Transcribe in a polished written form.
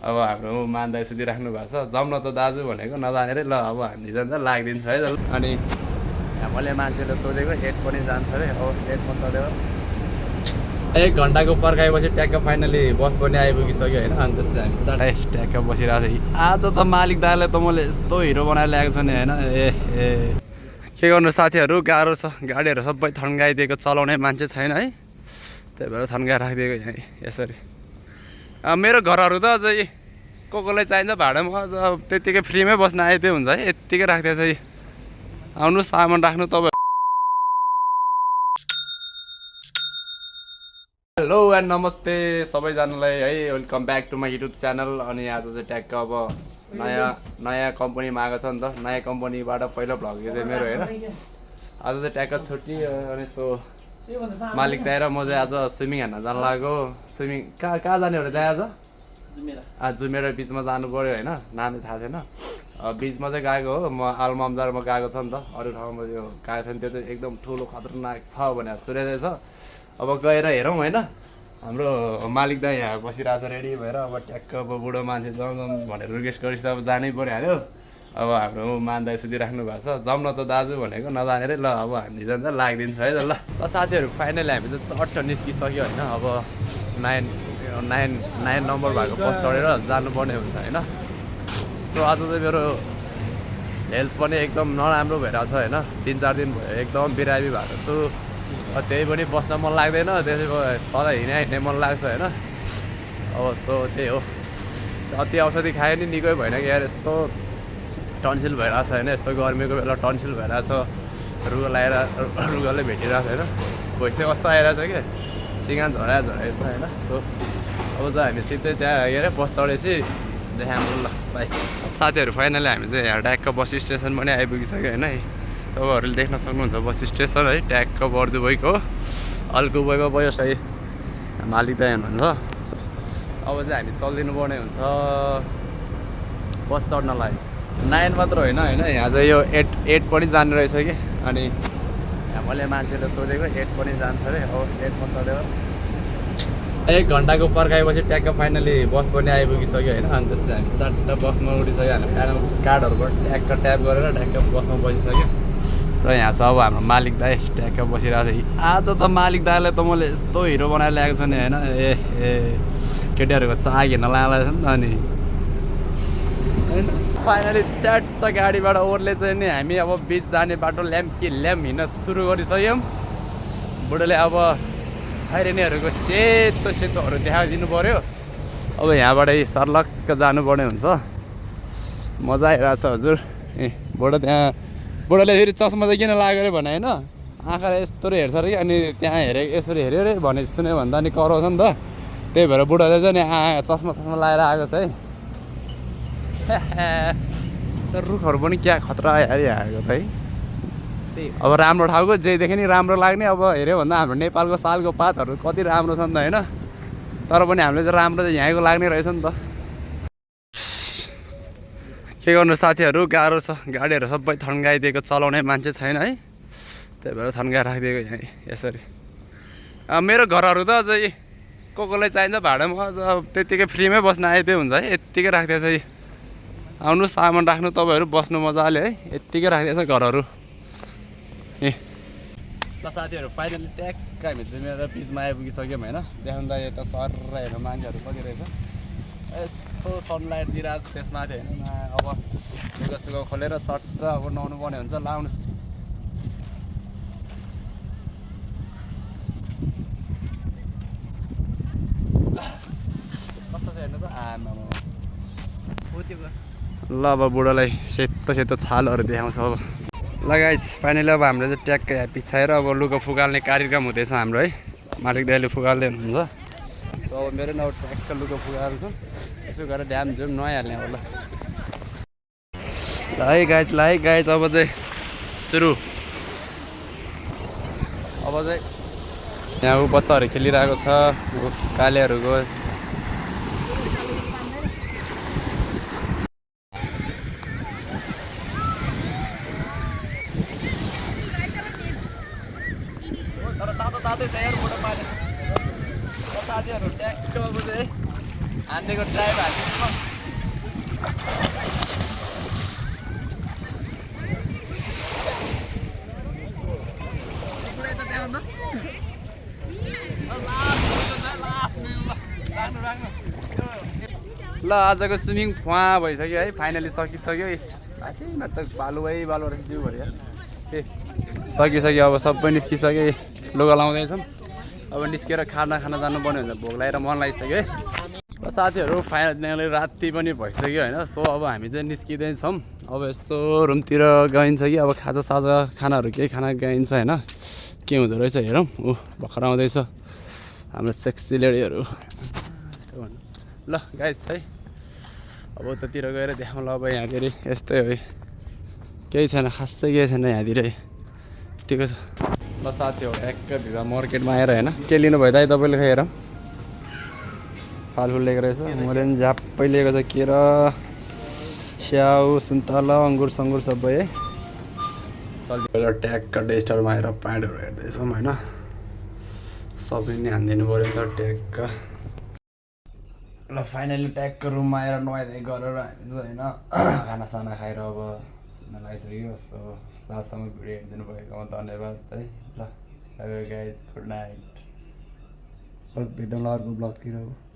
अब हाम्रो मान्दा यसरी राख्नु भएको छ जाउँ न त दाजु भनेको नजानेरै ल अब हामी जान्छ लाग्दिन्छ है त। अनि मैले मान्छेले सोधेको 8 पनि जान्छ अरे अब 8मा चढ्यो 1 घन्टाको पर्खाएपछि ट्याक्क फाइनली बस पनि आइपुगिसक्यो होइन। अनि त्यसपछि हामी चाँडै ट्याक्क बसिरहेको थियौँ। आज त मालिक दाले त मैले यस्तो हिरो बनाएर ल्याएको छ नि होइन। के गर्नु साथीहरू गाह्रो छ गाडीहरू सबै थन्काइदिएको चलाउने मान्छे छैन है त्यही भएर थन्काएर राखिदिएको यहाँ यसरी। मेरो घरहरू त अझै कसलाई चाहिन्छ भाडामा अझ त्यत्तिकै फ्रीमै बस्न आइदियो हुन्छ है यत्तिकै राखिदिएको छ। आउनु सामान राख्नु तपाईँ। हेलो एन्ड नमस्ते सबैजनालाई है welcome back to my YouTube channel. अनि आज चाहिँ ट्याक्क अब नयाँ कम्पनीमा आएको छ नि त नयाँ कम्पनीबाट पहिलो भ्लग यो चाहिँ मेरो होइन। आज चाहिँ ट्याक्क छुट्टी अनि सो मालिक दाइ र म चाहिँ आज स्विमिङ हेर्न जानु लागेको। स्विमिङ कहाँ जाने हो दाइ आज? जुमेर बिचमा जानु पऱ्यो होइन नाम थाहा छैन। बिचमा चाहिँ गएको हो म आलममजारमा गएको छ नि त अरू ठाउँमा यो गएको छैन त्यो चाहिँ एकदम ठुलो खतरनाक छ भनेर सुनेको छ। अब गएर हेरौँ होइन। हाम्रो मालिक दाइ यहाँ बसिरहेको छ रेडी भएर अब ट्याक्क अब बुढो मान्छे जाउँ जाउँ भनेर रिक्वेस्ट गरेपछि अब जानै परिहाल्यो। अब हाम्रो मान्दा सुतिराख्नु भएको छ जाउँ न त दाजु भनेको नजानेरै ल अब हामी जान्छ लाग्दिन्छ है त ल। साथीहरू फाइनली हामी चाहिँ चट्ट निस्किसक्यो होइन। अब 9 नम्बर भएको बस चढेर जानुपर्ने हुन्छ होइन। सो आज चाहिँ मेरो हेल्थ पनि एकदम नराम्रो भइरहेको छ होइन 3-4 दिन भयो एकदम बिरामी भएको छु। त्यही पनि बस्न मन लाग्दैन त्यसै सधैँ हिँड्ने मन लाग्छ होइन। अब सो त्यही हो अति औषधि खायो नि निकै भएन कि यार यस्तो टन्सिल भइरहेको छ होइन। यस्तो गर्मीको बेला टन्सिल भइरहेको छ रुगाले भेटिरहेको छ होइन। भैँसे कस्तो आइरहेको छ कि सिँगान झराएको छ होइन। सो अब चाहिँ हामी सिधै त्यहाँ के अरे बस चढेपछि देखाउँ ल बाई। साथीहरू फाइनली हामी चाहिँ यहाँ ट्याक्क बस स्टेसन पनि आइपुगिसक्यो होइन। तपाईँहरूले देख्न सक्नुहुन्छ बस स्टेसन है ट्याक्क बर्दुबैको अल्कुबैमा बयो है मालिक दाइ हुनुहुन्छ। अब चाहिँ हामी चलिदिनु पर्ने हुन्छ बस चढ्नलाई 9 मात्र होइन होइन यहाँ चाहिँ यो 8 पनि जाने रहेछ कि। अनि यहाँ मैले मान्छेले सोधेको 8 पनि जान्छ अरे अब 8मा चढ्यो 1 घन्टाको पर्खाएपछि ट्याक्क फाइनली बस पनि आइपुगिसक्यो होइन। अनि त्यसपछि हामी चाँडै बसमा उठिसक्यो हामी कार्डहरूबाट ट्याक्क ट्याप गरेर ट्याक्क बसमा बसिसक्यो। र यहाँ छ अब हाम्रो मालिक दाइ ट्याक्क बसिरहेको थियो। आज त मालिक दाइलाई त मैले यस्तो हिरो बनाएर ल्याएको छ नि होइन। केटीहरूको चाह हिँड्न लागेको छ नि त। अनि होइन फाइनली च्याट्ट गाडीबाट ओर्ले चाहिँ नि हामी अब बिच जाने बाटो ल्याम्प हिँड्न सुरु गरिसक्यौँ। बुढोले अब खैरेनीहरूको सेतोहरू देखाइदिनु पऱ्यो। अब यहाँबाट सर्लक्क जानुपर्ने हुन्छ मजा आइरहेछ हजुर। बुढोले फेरि चस्मा चाहिँ किन लाग्यो अरे भने होइन आँखाले यस्तो हेर्छ अरे कि। अनि त्यहाँ हेरेको यसरी हेऱ्यो अरे भने सुन्यो भने त अनि कराउँछ नि त त्यही भएर बुढोले चाहिँ नि चस्मा लगाएर आएको छ है। तर रुखहरू पनि क्या खतरा आइहाल्यो यहाँको त है। अब राम्रो ठाउँको जेदेखि नि राम्रो लाग्ने अब हेऱ्यो भन्दा हाम्रो नेपालको सालको पातहरू कति राम्रो छ नि त होइन। तर पनि हामीले चाहिँ राम्रो चाहिँ यहाँको लाग्ने रहेछ नि त। के गर्नु साथीहरू गाह्रो छ गाडीहरू सबै थन्काइदिएको चलाउने मान्छे छैन है त्यही भएर थन्काएर राखिदिएको यहाँ यसरी। मेरो घरहरू त अझै कसलाई चाहिन्छ भाडामा अझ त्यत्तिकै फ्रीमै बस्न आइदियो हुन्छ है यत्तिकै राखिदिएको छ। आउनु सामान राख्नु तपाईँहरू बस्नु मजाले है यत्तिकै राखिदिएको छ घरहरू ल साथीहरू फाइनली ट्याक्क हामी चाहिँ मेरो बिचमा आइपुगिसक्यौँ होइन। देखाउनु त यता सर हेर्नु मान्छेहरू कति रहेछ यस्तो सनलाइट दिइरहेको छ त्यसमाथि होइन। अब लुगा सुगा खोलेर चट्ट अब नुहाउनु पर्ने हुन्छ लाउनुहोस्। कस्तो छ हेर्नु त आमा ल अब बुढोलाई सेतो छालहरू देखाउँछ अब ल गाइस। फाइनली अब हामीले चाहिँ ट्याक्क पिछाएर अब लुगा फुकाल्ने कार्यक्रम हुँदैछ हाम्रो है। मालिक दाइले फुकाल्दै हुनुहुन्छ। सो अब मेरो नि अब ट्याक्क लुगा फुकाएको छु यसो गरेर ड्याम जुम नुहाइहाल्ने अब ल है गाइज अब चाहिँ सुरु। अब चाहिँ यहाँ बच्चाहरू खेलिरहेको छ कालेहरूको। साथीहरू ट्याक्क अब चाहिँ हान्नेको ट्राई भएको ल आजको स्विमिङ फुवा भइसक्यो है फाइनली सकिसक्यो खासैमा त बालु रहेछ जिउ भरि ए सकिसक्यो अब सबै निस्किसक्यो लुगा लाउँदैछौँ अब निस्केर खाना जानुपर्ने हुन्छ भोक लागेर मन लागिसक्यो है र साथीहरू फाइनली राति पनि भइसक्यो होइन सो अब हामी चाहिँ निस्किँदैछौँ अब यसो रुमतिर गइन्छ कि अब खाजा खानाहरू केही खाना गइन्छ होइन के हुँदो रहेछ हेरौँ ऊ भर्खर आउँदैछ हाम्रो सेक्सी लेडीहरू ल गाइस है अब उतातिर गएर देखाउँला अब यहाँतिर यस्तै हो केही छैन खासै केही छैन यहाँतिर ठिकै छ ल साथीहरू एक्क भिवा मार्केटमा आएर होइन के लिनुभयो दाइ तपाईँले हेरौँ फलफुल लिएको रहेछ मैले पनि झ्याप्पै लिएको छ केरा स्याउ सुन्तला अङ्गुर सङ्गुर सबै है चल्यो ट्यागका डेस्टरमा आएर प्यान्टहरू हेर्दैछौँ होइन सबै नै हानिदिनु पऱ्यो नि त ट्यागका ल फाइनली ट्यागको रुममा आएर नुहाइधुवाइ गरेर हामी चाहिँ होइन खानासाना खाएर अब सुत्न लागिसक्यो सो लास्टसम्म भिडियो हेरिदिनु भएकोमा धन्यवाद है ल गाइज गुड नाइट भेटौँला अर्को ब्लगतिर अब